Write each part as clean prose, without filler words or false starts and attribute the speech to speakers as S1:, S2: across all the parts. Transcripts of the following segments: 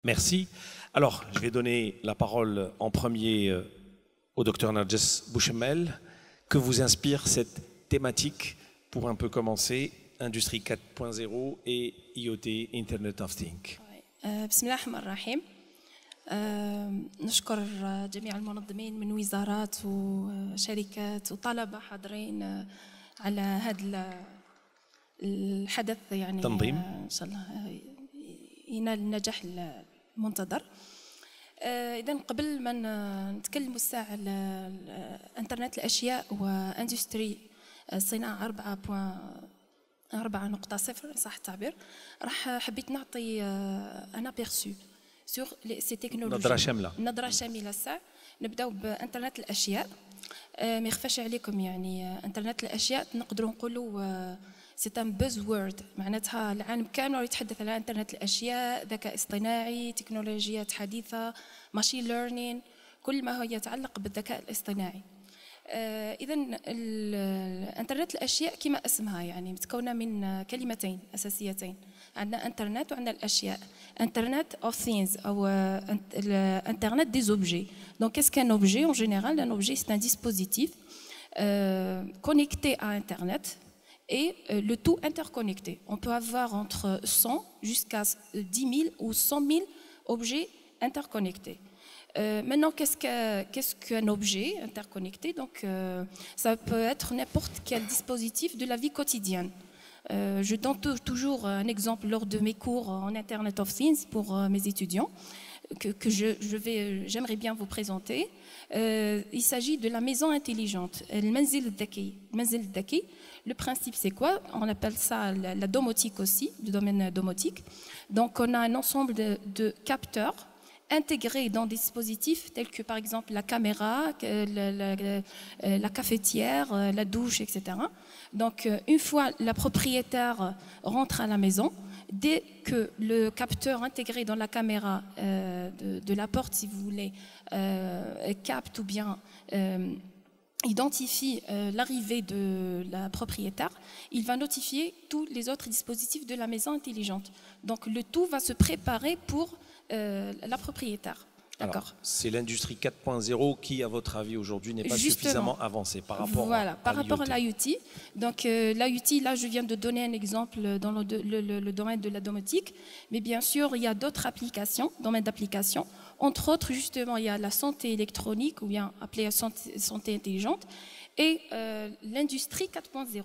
S1: Merci. Alors, je vais donner la parole en premier au docteur Narges Bouchemel. Que vous inspire cette thématique pour un peu commencer, Industrie 4.0 et IoT, Internet of Things.
S2: بسم الله الرحمن الرحيم. نشكر جميع المنظمين من وزارات وشركات وطلبة حاضرين على هذا الحدث، يعني
S1: تنظيم
S2: إن شاء الله ينال النجاح المنتظر. إذا قبل ما نتكلموا الساعة على إنترنت الأشياء وإندستري الصناعة 4.0 صح التعبير، راح حبيت نعطي أنا بيرسو سور سي تكنولوجي، نظرة شاملة الساعة. نبداو بإنترنت الأشياء. ما يخفاش عليكم يعني إنترنت الأشياء نقدروا نقولوا سي ان بوز وورد، معناتها العالم كامل يتحدث على انترنت الاشياء، ذكاء اصطناعي، تكنولوجيات حديثه، ماشين ليرنين، كل ما هو يتعلق بالذكاء الاصطناعي. اذا انترنت الاشياء كما اسمها يعني متكونه من كلمتين اساسيتين، عندنا انترنت وعندنا الاشياء. انترنت اوف ثينز او انترنت دي اوبجي. دونك qu'est-ce qu'un objet? En général, un objet c'est un dispositif connecté à internet et le tout interconnecté. On peut avoir entre 100 jusqu'à 10 000 ou 100 000 objets interconnectés. Maintenant, qu'est-ce qu'un objet interconnecté? Donc, ça peut être n'importe quel dispositif de la vie quotidienne. Je donne toujours un exemple lors de mes cours en Internet of Things pour mes étudiants que j'aimerais bien vous présenter. Il s'agit de la maison intelligente, le Manzil Dhaki. Le principe, c'est quoi? On appelle ça la domotique aussi, le domaine domotique. Donc, on a un ensemble de capteurs intégrés dans des dispositifs tels que, par exemple, la caméra, la cafetière, la douche, etc. Donc, une fois la propriétaire rentre à la maison, dès que le capteur intégré dans la caméra de la porte, si vous voulez, capte ou bien identifie l'arrivée de la propriétaire, il va notifier tous les autres dispositifs de la maison intelligente. Donc le tout va se préparer pour la propriétaire.
S1: Alors, c'est l'industrie 4.0 qui, à votre avis, aujourd'hui, n'est pas suffisamment avancée par rapport à
S2: l'IoT. Donc, l'IoT, là, je viens de donner un exemple dans le domaine de la domotique. Mais bien sûr, il y a d'autres applications, domaines d'application. Entre autres, justement, il y a la santé électronique, ou bien appelée santé intelligente, et l'industrie 4.0.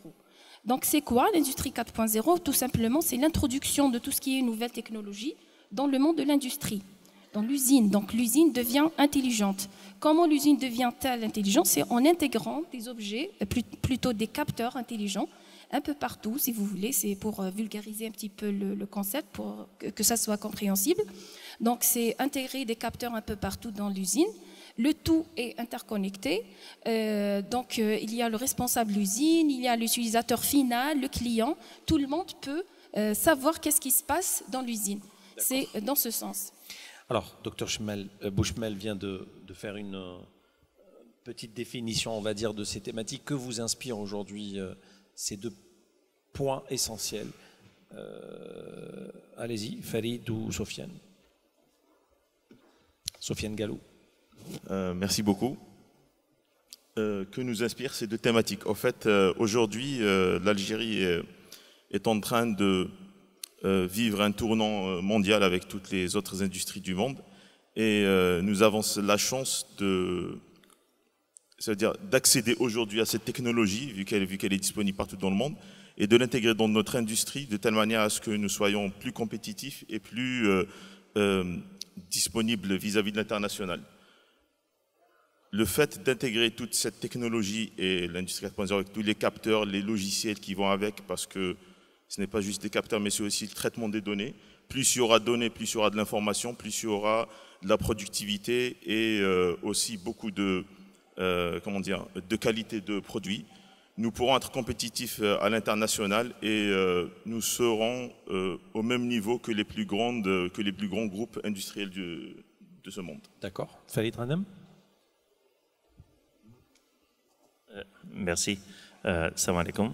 S2: Donc, c'est quoi l'industrie 4.0? Tout simplement, c'est l'introduction de tout ce qui est nouvelle technologie dans le monde de l'industrie. Dans l'usine. Donc l'usine devient intelligente. Comment l'usine devient-elle intelligente? C'est en intégrant des objets, plutôt des capteurs intelligents, un peu partout, si vous voulez. C'est pour vulgariser un petit peu le concept, pour que ça soit compréhensible. Donc c'est intégrer des capteurs un peu partout dans l'usine. Le tout est interconnecté. Donc il y a le responsable de l'usine, il y a l'utilisateur final, le client. Tout le monde peut savoir qu'est-ce qui se passe dans l'usine. C'est dans ce sens.
S1: Alors, Dr Bouchemel vient de faire une petite définition, on va dire, de ces thématiques. Que vous inspirent aujourd'hui ces deux points essentiels? Allez-y, Farid ou Sofiane? Sofiane Galou.
S3: Merci beaucoup. Que nous inspirent ces deux thématiques? En fait, aujourd'hui, l'Algérie est en train de vivre un tournant mondial avec toutes les autres industries du monde, et nous avons la chance d'accéder aujourd'hui à cette technologie vu qu'elle est disponible partout dans le monde, et de l'intégrer dans notre industrie de telle manière à ce que nous soyons plus compétitifs et plus disponibles vis-à-vis de l'international. Le fait d'intégrer toute cette technologie et l'industrie 4.0 avec tous les capteurs, les logiciels qui vont avec, parce que ce n'est pas juste des capteurs, mais c'est aussi le traitement des données. Plus il y aura de données, plus il y aura de l'information, plus il y aura de la productivité et aussi beaucoup de qualité de produits. Nous pourrons être compétitifs à l'international et nous serons au même niveau que les plus grands groupes industriels de ce monde.
S1: D'accord. Farid Radem.
S4: Merci. Salam alaikum.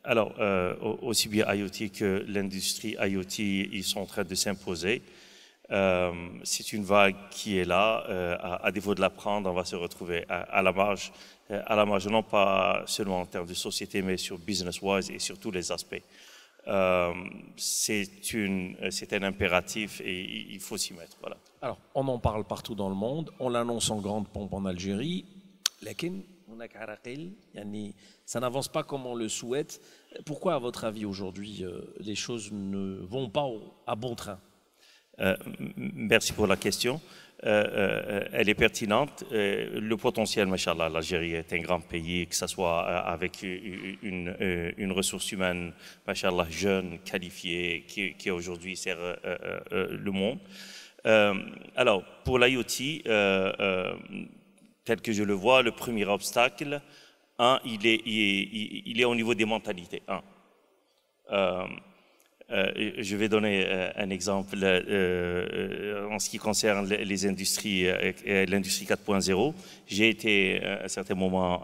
S1: Alors, aussi bien IoT que l'industrie IoT, ils sont en train de s'imposer. C'est une vague qui est là. À défaut de la prendre, on va se retrouver à la marge, non pas seulement en termes de société, mais sur business-wise et sur tous les aspects. C'est un impératif et il faut s'y mettre. Voilà.
S4: Alors, on en parle partout dans le monde. On l'annonce en grande pompe en Algérie. Ça n'avance pas comme on le souhaite. Pourquoi, à votre avis, aujourd'hui, les choses ne vont pas à bon train?
S1: Merci pour la question. Elle est pertinente. Le potentiel, machallah, l'Algérie est un grand pays, que ce soit avec une ressource humaine, machallah, jeune, qualifiée, qui aujourd'hui sert le monde. Alors, pour l'IoT, tel que je le vois, le premier obstacle, il est au niveau des mentalités. Je vais donner un exemple en ce qui concerne les industries, l'industrie 4.0. J'ai été à un certain moment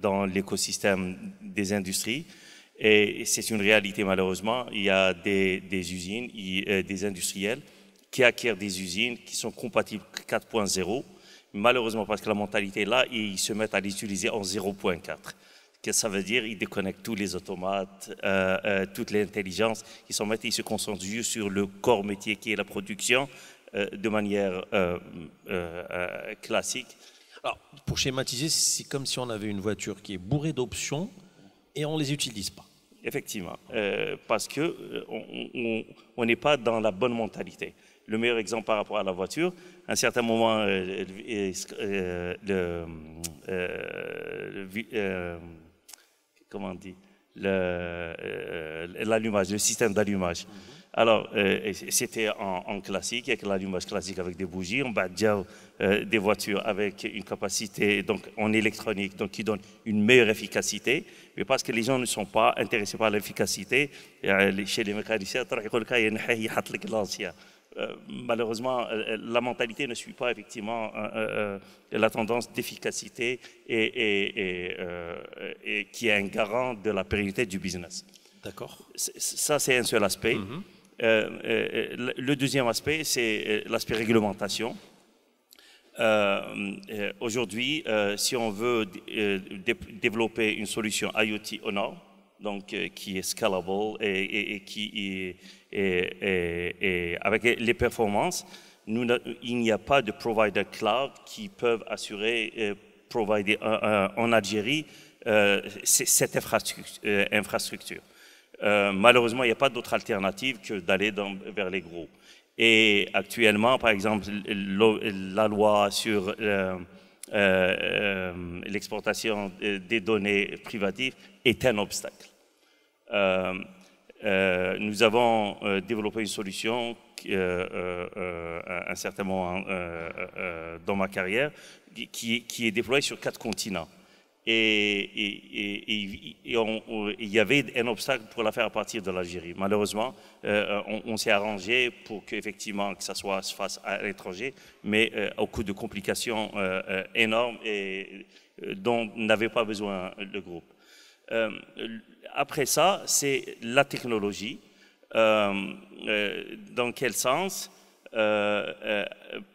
S1: dans l'écosystème des industries et c'est une réalité malheureusement. Il y a des usines, des industriels qui acquièrent des usines qui sont compatibles 4.0. Malheureusement, parce que la mentalité est là, ils se mettent à l'utiliser en 0.4. Qu'est-ce que ça veut dire? Ils déconnectent tous les automates, toute l'intelligence. Ils se concentrent juste sur le corps métier qui est la production de manière classique.
S4: Alors, pour schématiser, c'est comme si on avait une voiture qui est bourrée d'options et on ne les utilise pas.
S1: Effectivement, parce qu'on n'est pas dans la bonne mentalité. Le meilleur exemple par rapport à la voiture, à un certain moment, comment on dit, l'allumage, le système d'allumage. Alors, c'était en classique, avec l'allumage classique avec des bougies. On bat des voitures avec une capacité donc en électronique, donc qui donne une meilleure efficacité. Mais parce que les gens ne sont pas intéressés par l'efficacité, chez les mécaniciens, malheureusement, la mentalité ne suit pas effectivement la tendance d'efficacité et qui est un garant de la pérennité du business.
S4: D'accord.
S1: Ça, c'est un seul aspect. Le deuxième aspect, c'est l'aspect réglementation. Aujourd'hui, si on veut développer une solution IoT aux normes, donc qui est scalable et qui est avec les performances, il n'y a pas de provider cloud qui peuvent assurer provider en Algérie cette infrastructure. Malheureusement, il n'y a pas d'autre alternative que d'aller vers les gros. Et actuellement, par exemple, la loi sur l'exportation des données privatives est un obstacle. Nous avons développé une solution un certain moment dans ma carrière qui est déployée sur 4 continents. Et il y avait un obstacle pour la faire à partir de l'Algérie. Malheureusement, on s'est arrangé pour qu'effectivement que ça se fasse à l'étranger, mais au coût de complications énormes et dont n'avait pas besoin le groupe. Après ça, c'est la technologie. Dans quel sens?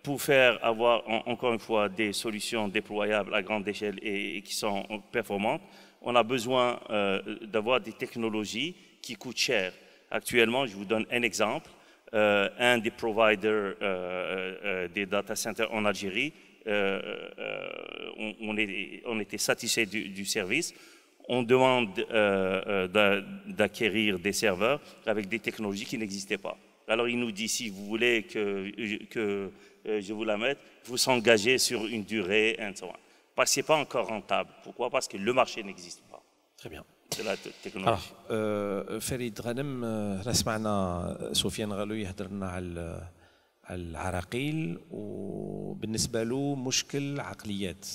S1: Pour faire avoir encore une fois des solutions déployables à grande échelle et qui sont performantes, on a besoin d'avoir des technologies qui coûtent cher. Actuellement, je vous donne un exemple. Un des providers des data centers en Algérie, on était satisfait du service. On demande d'acquérir des serveurs avec des technologies qui n'existaient pas. Alors il nous dit, si vous voulez que je vous la mette, vous s'engagez sur une durée, parce que ce n'est pas encore rentable. Pourquoi? Parce que le marché n'existe pas.
S4: Très bien.
S1: C'est la technologie.
S4: فريد غانم سمعنا سفيان غالو يهضر لنا على العراقيل وبالنسبة له مشكل عقليات.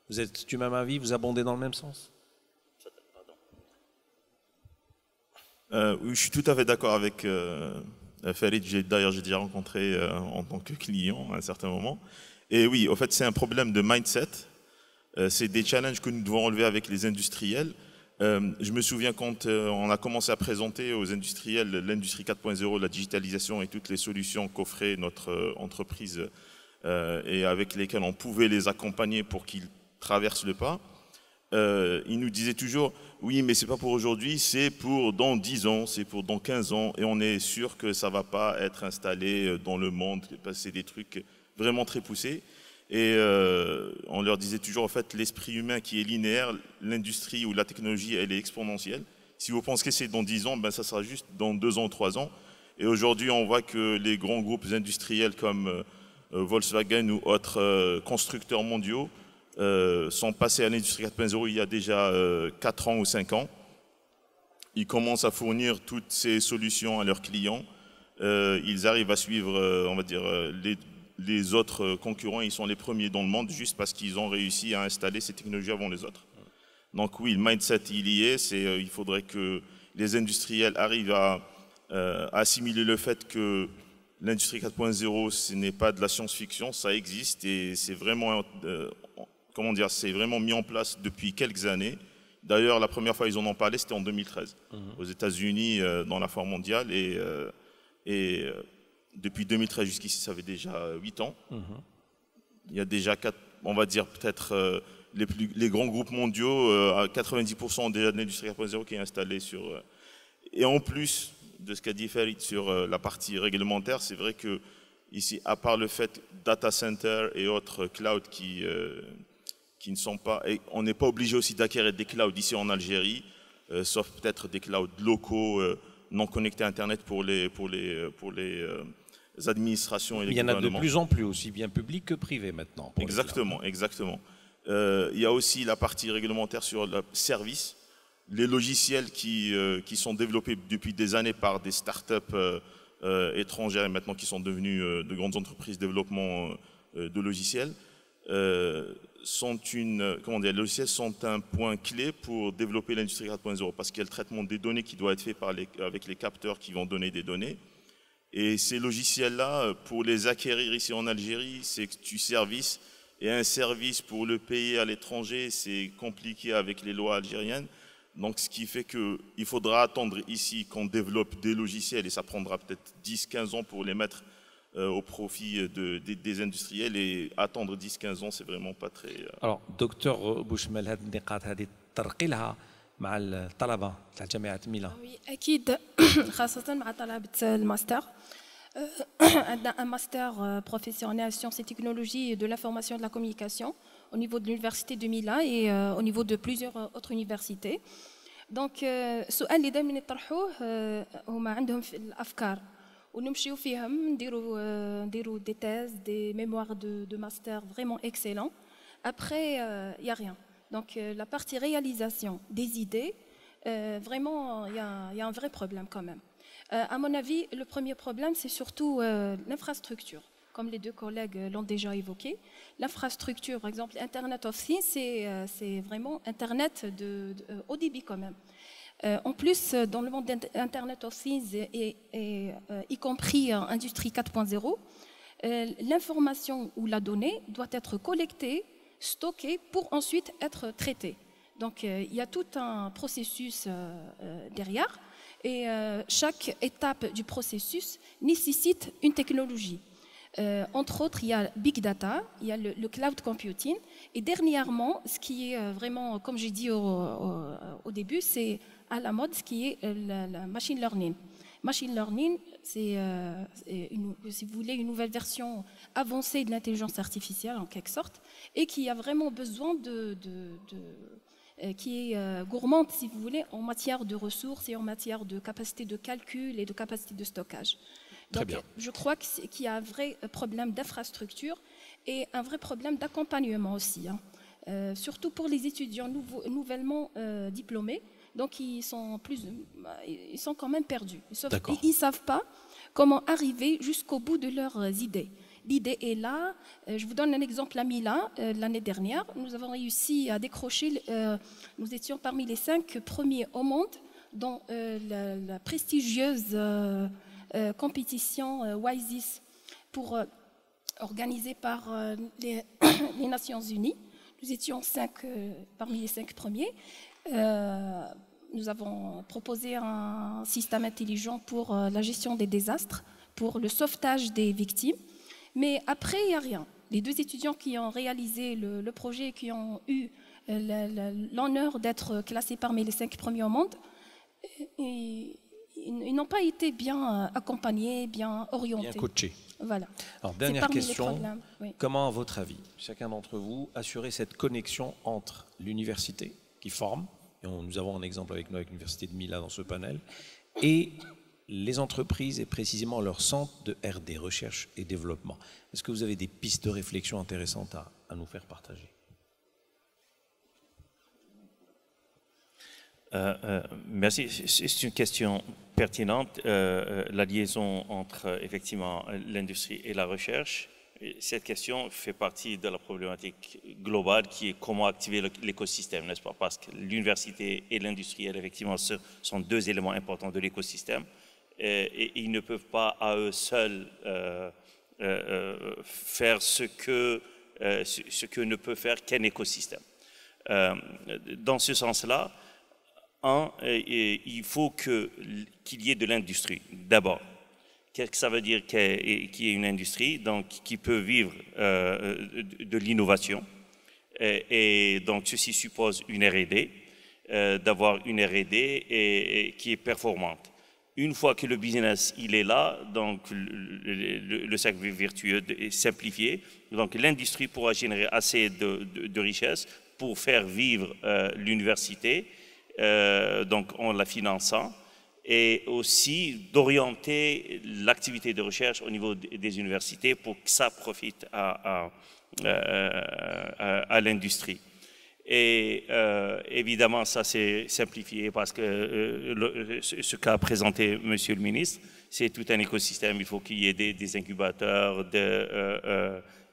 S4: Vous êtes du même avis? Vous abondez dans le même sens?
S3: Oui, je suis tout à fait d'accord avec Farid. D'ailleurs, j'ai déjà rencontré en tant que client à un certain moment. Et oui, en fait, c'est un problème de mindset. C'est des challenges que nous devons relever avec les industriels. Je me souviens quand on a commencé à présenter aux industriels l'industrie 4.0, la digitalisation et toutes les solutions qu'offrait notre entreprise et avec lesquelles on pouvait les accompagner pour qu'ils traversent le pas. Ils nous disaient toujours, oui, mais c'est pas pour aujourd'hui, c'est pour dans 10 ans, c'est pour dans 15 ans, et on est sûr que ça va pas être installé dans le monde, parce que c'est des trucs vraiment très poussés. Et on leur disait toujours, en fait, l'esprit humain qui est linéaire, l'industrie ou la technologie, elle est exponentielle. Si vous pensez que c'est dans 10 ans, ben ça sera juste dans 2 ans, 3 ans. Et aujourd'hui, on voit que les grands groupes industriels comme Volkswagen ou autres constructeurs mondiaux sont passés à l'industrie 4.0 il y a déjà 4 ans ou 5 ans. Ils commencent à fournir toutes ces solutions à leurs clients. Ils arrivent à suivre, on va dire, les autres concurrents. Ils sont les premiers dans le monde juste parce qu'ils ont réussi à installer ces technologies avant les autres. Donc oui, le mindset, il y est. Il faudrait que les industriels arrivent à assimiler le fait que l'industrie 4.0, ce n'est pas de la science-fiction, ça existe et c'est vraiment... comment dire, c'est vraiment mis en place depuis quelques années. D'ailleurs, la première fois qu'ils en ont parlé, c'était en 2013, aux États-Unis, dans la foire mondiale. Et depuis 2013 jusqu'ici, ça fait déjà 8 ans. Il y a déjà, on va dire, peut-être les grands groupes mondiaux, à 90% déjà de l'industrie 4.0 qui est installée sur... et en plus de ce qu'a dit Farid sur la partie réglementaire, c'est vrai que ici, à part le fait data center et autres clouds qui ne sont pas... Et on n'est pas obligé aussi d'acquérir des clouds ici en Algérie, sauf peut-être des clouds locaux non connectés à Internet pour les administrations et les gouvernements.
S1: Il y en a de plus en plus, aussi bien public que privé maintenant.
S3: Exactement, exactement. Il y a aussi la partie réglementaire sur le service, les logiciels qui sont développés depuis des années par des startups étrangères et maintenant qui sont devenues de grandes entreprises de développement de logiciels. Les logiciels sont un point clé pour développer l'industrie 4.0 parce qu'il y a le traitement des données qui doit être fait avec les capteurs qui vont donner des données. Et ces logiciels-là, pour les acquérir ici en Algérie, c'est du service. Et un service pour le payer à l'étranger, c'est compliqué avec les lois algériennes. Donc ce qui fait qu'il faudra attendre ici qu'on développe des logiciels et ça prendra peut-être 10-15 ans pour les mettre au profit des industriels et attendre 10-15 ans, c'est vraiment pas très...
S1: Alors, docteur Bouchemel, هذه النقاط هذه تطرقي لها مع الطلبة تاع جامعة ميلان.
S2: Oui, أكيد خاصة مع طلبة الماستر. عندنا un master professionnel sciences et technologies de l'information et de la communication au niveau de l'université de Milan et au niveau de plusieurs autres universités. Donc السؤال اللي دائما يطرحوه هما عندهم في الأفكار ونمشيو فيهم نديروا des thèses, des mémoires de master vraiment excellents. Après il y a rien. Donc la partie réalisation des idées, vraiment il y a un vrai problème quand même. À mon avis, le premier problème, c'est surtout l'infrastructure. Comme les deux collègues l'ont déjà évoqué, l'infrastructure, par exemple, Internet of Things, c'est vraiment Internet haut débit quand même. En plus, dans le monde d'Internet of Things, y compris Industrie 4.0, l'information ou la donnée doit être collectée, stockée pour ensuite être traitée. Donc, il y a tout un processus derrière. Et chaque étape du processus nécessite une technologie. Entre autres, il y a Big Data, il y a le Cloud Computing. Et dernièrement, ce qui est vraiment, comme j'ai dit au début, c'est à la mode, ce qui est la Machine Learning. Machine Learning, c'est, si vous voulez, une nouvelle version avancée de l'intelligence artificielle, en quelque sorte, et qui a vraiment besoin qui est gourmande, si vous voulez, en matière de ressources et en matière de capacité de calcul et de capacité de stockage. Donc, je crois qu'il y a un vrai problème d'infrastructure et un vrai problème d'accompagnement aussi, hein. Surtout pour les étudiants nouvellement diplômés. Donc, ils sont quand même perdus. Ils ne savent pas comment arriver jusqu'au bout de leurs idées. L'idée est là. Je vous donne un exemple à Milan. L'année dernière, nous avons réussi à décrocher, nous étions parmi les 5 premiers au monde dans la prestigieuse compétition WISIS organisée par les Nations Unies. nous étions 5 parmi les 5 premiers. Nous avons proposé un système intelligent pour la gestion des désastres, pour le sauvetage des victimes. Mais après, il n'y a rien. Les 2 étudiants qui ont réalisé le projet, qui ont eu l'honneur d'être classés parmi les 5 premiers au monde, ils n'ont pas été bien accompagnés, bien orientés.
S1: Bien coachés.
S2: Voilà.
S1: Alors, dernière question, oui. Comment, à votre avis, chacun d'entre vous, assurer cette connexion entre l'université qui forme, et nous avons un exemple avec nous avec l'université de Mila dans ce panel, et les entreprises et précisément leur centre de R&D, recherche et développement. Est-ce que vous avez des pistes de réflexion intéressantes à nous faire partager?
S5: Merci. C'est une question pertinente. La liaison entre effectivement l'industrie et la recherche. Cette question fait partie de la problématique globale qui est comment activer l'écosystème, n'est-ce pas? Parce que l'université et l'industriel, effectivement, sont 2 éléments importants de l'écosystème. Et ils ne peuvent pas à eux seuls faire ce que ne peut faire qu'un écosystème. Dans ce sens-là, il faut qu'il y ait de l'industrie d'abord. Qu'est-ce que ça veut dire qu'il y ait une industrie donc, qui peut vivre de l'innovation et donc ceci suppose une R&D, d'avoir une R&D qui est performante. Une fois que le business il est là, donc le cercle virtueux est simplifié, donc l'industrie pourra générer assez de richesses pour faire vivre l'université, donc en la finançant, et aussi d'orienter l'activité de recherche au niveau des universités pour que ça profite à l'industrie. Et évidemment, ça c'est simplifié parce que ce qu'a présenté Monsieur le ministre, c'est tout un écosystème. Il faut qu'il y ait des incubateurs,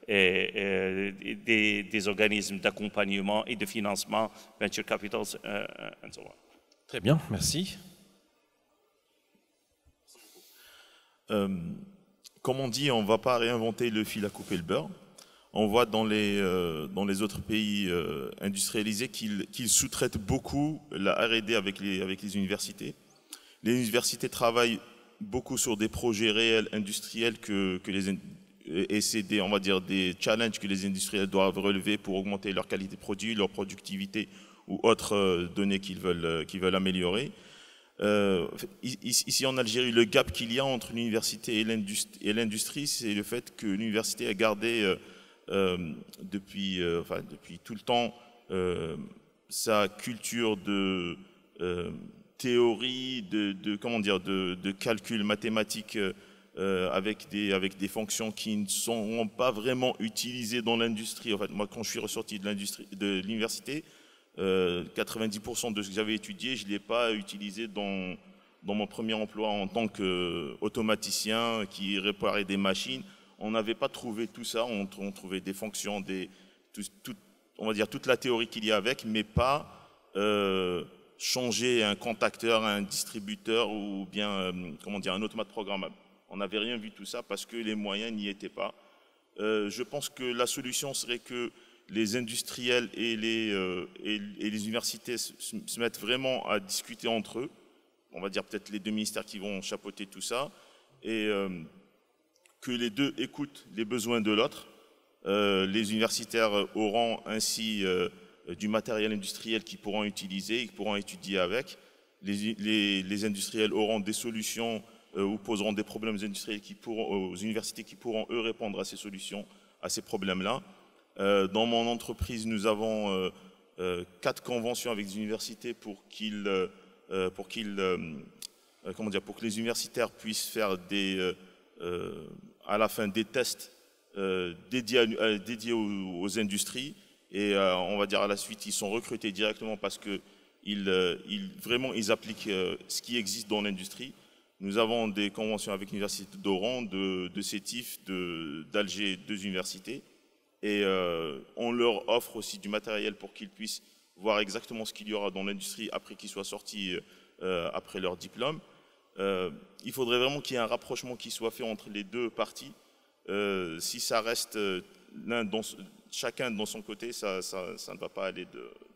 S5: des organismes d'accompagnement et de financement, venture capitals, and so on.
S1: Très bien, merci.
S3: Comme on dit, on ne va pas réinventer le fil à couper le beurre. On voit dans les autres pays industrialisés qu'ils sous-traitent beaucoup la R&D avec les universités. Les universités travaillent beaucoup sur des projets réels industriels et c'est on va dire des challenges que les industriels doivent relever pour augmenter leur qualité de produit, leur productivité ou autres données qu'ils veulent améliorer. Ici en Algérie, le gap qu'il y a entre l'université et l'industrie, c'est le fait que l'université a gardé depuis tout le temps sa culture de théorie, de calcul mathématique avec des fonctions qui ne sont pas vraiment utilisées dans l'industrie. En fait, moi, quand je suis ressorti de l'université, 90% de ce que j'avais étudié, je ne l'ai pas utilisé dans mon premier emploi en tant qu'automaticien qui réparait des machines. On n'avait pas trouvé tout ça, on trouvait des fonctions, on va dire toute la théorie qu'il y a avec, mais pas changer un contacteur, un distributeur ou bien un automate programmable. On n'avait rien vu tout ça parce que les moyens n'y étaient pas. Je pense que la solution serait que les industriels et les universités se mettent vraiment à discuter entre eux. On va dire peut-être les 2 ministères qui vont chapeauter tout ça et que les 2 écoutent les besoins de l'autre. Les universitaires auront ainsi du matériel industriel qu'ils pourront utiliser et qu'ils pourront étudier avec. Les industriels auront des solutions ou poseront des problèmes industriels aux universités qui pourront eux répondre à ces solutions, à ces problèmes-là. Dans mon entreprise, nous avons 4 conventions avec des universités pour que les universitaires puissent faire à la fin des tests dédiés aux industries. Et on va dire à la suite, ils sont recrutés directement parce que vraiment ils appliquent ce qui existe dans l'industrie. Nous avons des conventions avec l'université d'Oran, de Sétif, d'Alger, 2 universités. Et on leur offre aussi du matériel pour qu'ils puissent voir exactement ce qu'il y aura dans l'industrie après qu'ils soient sortis après leur diplôme. Il faudrait vraiment qu'il y ait un rapprochement qui soit fait entre les 2 parties. Si ça reste chacun de son côté, ça ne va pas aller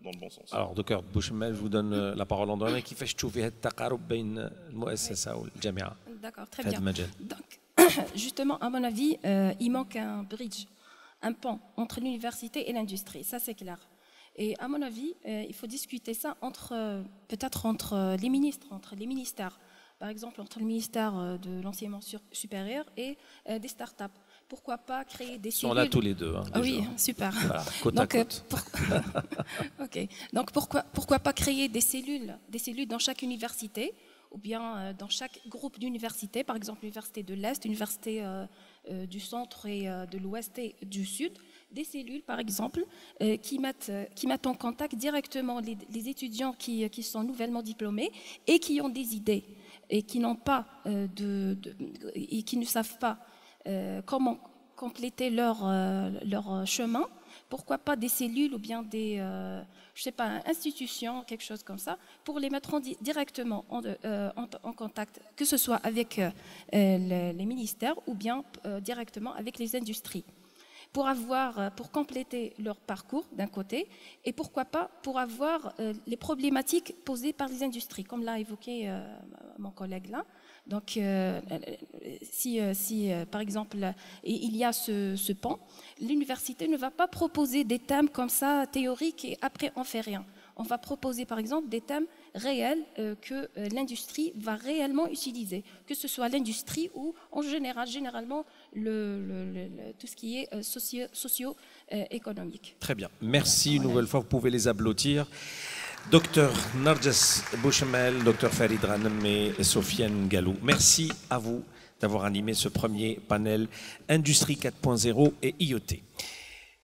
S3: dans le bon sens.
S1: Alors, docteur Bouchemel, je vous donne la parole en dernier. كيفاش تشوفي هذا التقارب بين المؤسسة والجامعة؟
S2: D'accord, très bien. Donc, justement, à mon avis, il manque un bridge, un pont entre l'université et l'industrie. Ça, c'est clair. Et à mon avis, il faut discuter ça peut-être entre les ministres, entre les ministères. Par exemple, entre le ministère de l'enseignement supérieur et des startups. Pourquoi pas créer des cellules...
S1: Ils sont là tous les deux. Hein,
S2: ah oui, super.
S1: Voilà, côte à côte.
S2: Ok. Donc pourquoi pas créer des cellules dans chaque université ou bien dans chaque groupe d'universités, par exemple l'université de l'Est, l'université du Centre et de l'Ouest et du Sud, des cellules par exemple qui mettent en contact directement les étudiants qui sont nouvellement diplômés et qui ont des idées et qui n'ont pas et qui ne savent pas comment compléter leur chemin. Pourquoi pas des cellules ou bien des, je sais pas, institutions, quelque chose comme ça, pour les mettre directement en contact, que ce soit avec les ministères ou bien directement avec les industries, pour compléter leur parcours d'un côté, et pourquoi pas pour avoir les problématiques posées par les industries, comme l'a évoqué mon collègue là. Donc, si par exemple, il y a ce pont, l'université ne va pas proposer des thèmes comme ça, théoriques, et après on fait rien. On va proposer par exemple des thèmes réels que l'industrie va réellement utiliser, que ce soit l'industrie ou en généralement tout ce qui est socio-économique.
S1: Très bien. Merci une nouvelle fois. Vous pouvez les applaudir. Docteur Narges Bouchemel, docteur Farid Ghanem et Sofiane Galou. Merci à vous d'avoir animé ce premier panel Industrie 4.0 et IoT.